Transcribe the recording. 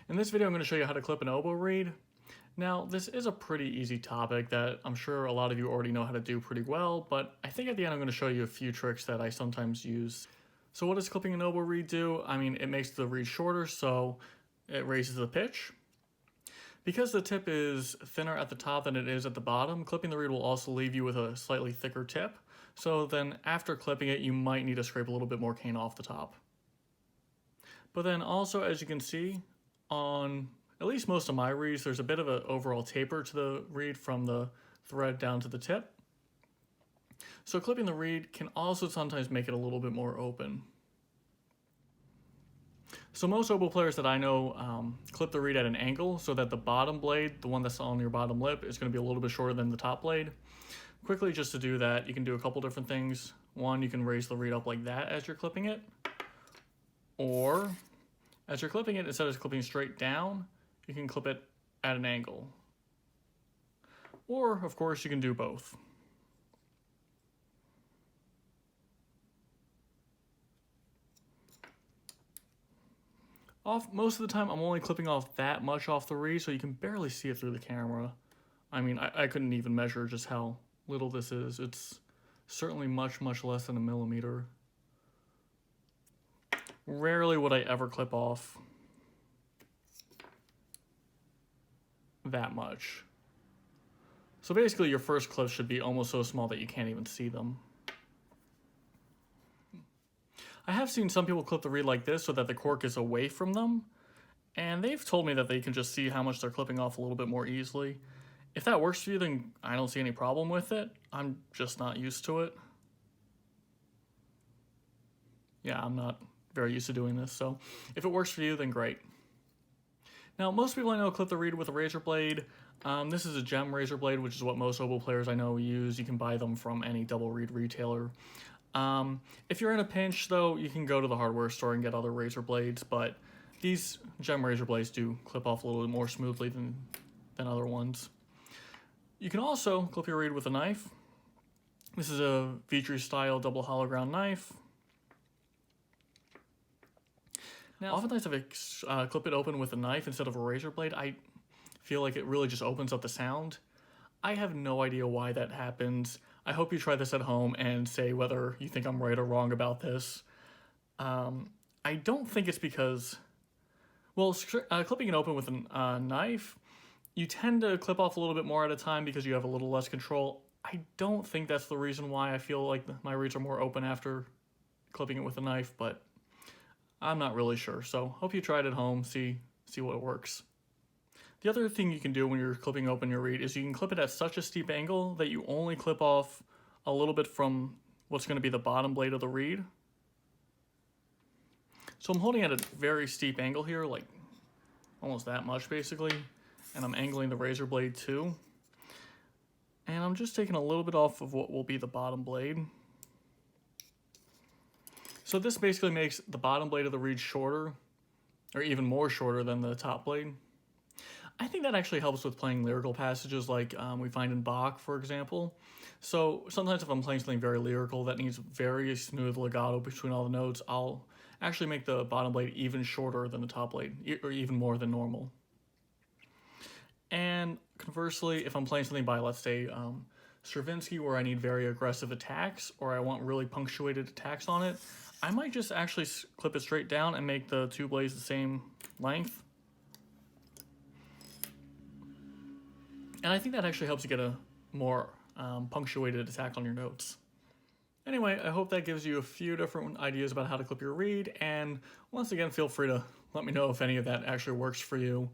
In this video, I'm going to show you how to clip an oboe reed. Now, this is a pretty easy topic that I'm sure a lot of you already know how to do pretty well, but I think at the end I'm going to show you a few tricks that I sometimes use. So what does clipping an oboe reed do? I mean, it makes the reed shorter, so it raises the pitch. Because the tip is thinner at the top than it is at the bottom, clipping the reed will also leave you with a slightly thicker tip. So then after clipping it, you might need to scrape a little bit more cane off the top. But then also, as you can see, on at least most of my reeds, there's a bit of an overall taper to the reed from the thread down to the tip. So clipping the reed can also sometimes make it a little bit more open. So most oboe players that I know clip the reed at an angle so that the bottom blade, the one that's on your bottom lip, is going to be a little bit shorter than the top blade. Quickly, just to do that, you can do a couple different things. One, you can raise the reed up like that as you're clipping it. Or, as you're clipping it, instead of clipping straight down, you can clip it at an angle. Or, of course, you can do both. Most of the time, I'm only clipping off that much off the reed, so you can barely see it through the camera. I mean, I couldn't even measure just how little this is. It's certainly much, much less than a millimeter. Rarely would I ever clip off that much. So basically your first clips should be almost so small that you can't even see them. I have seen some people clip the reed like this so that the cork is away from them, and they've told me that they can just see how much they're clipping off a little bit more easily. If that works for you, then I don't see any problem with it. I'm just not used to it. Yeah, I'm not very used to doing this, so if it works for you, then great. Now, most people I know clip the reed with a razor blade. This is a gem razor blade, which is what most oboe players I know use. You can buy them from any double reed retailer. If you're in a pinch, though, you can go to the hardware store and get other razor blades, but these gem razor blades do clip off a little bit more smoothly than other ones. You can also clip your reed with a knife. This is a Vitri style double hollow ground knife. Now, oftentimes if I clip it open with a knife instead of a razor blade, I feel like it really just opens up the sound. I have no idea why that happens. I hope you try this at home and say whether you think I'm right or wrong about this. I don't think it's because, well, clipping it open with a knife, you tend to clip off a little bit more at a time because you have a little less control. I don't think that's the reason why I feel like my reeds are more open after clipping it with a knife, but I'm not really sure. So hope you try it at home, see what works. The other thing you can do when you're clipping open your reed is you can clip it at such a steep angle that you only clip off a little bit from what's going to be the bottom blade of the reed. So I'm holding at a very steep angle here, like almost that much basically, and I'm angling the razor blade too. And I'm just taking a little bit off of what will be the bottom blade. So this basically makes the bottom blade of the reed shorter, or even more shorter than the top blade. I think that actually helps with playing lyrical passages like we find in Bach, for example. So sometimes if I'm playing something very lyrical that needs very smooth legato between all the notes, I'll actually make the bottom blade even shorter than the top blade, or even more than normal. And conversely, if I'm playing something by, let's say, Stravinsky, where I need very aggressive attacks, or I want really punctuated attacks on it, I might just actually clip it straight down and make the two blades the same length. And I think that actually helps you get a more punctuated attack on your notes. Anyway, I hope that gives you a few different ideas about how to clip your reed, and once again, feel free to let me know if any of that actually works for you.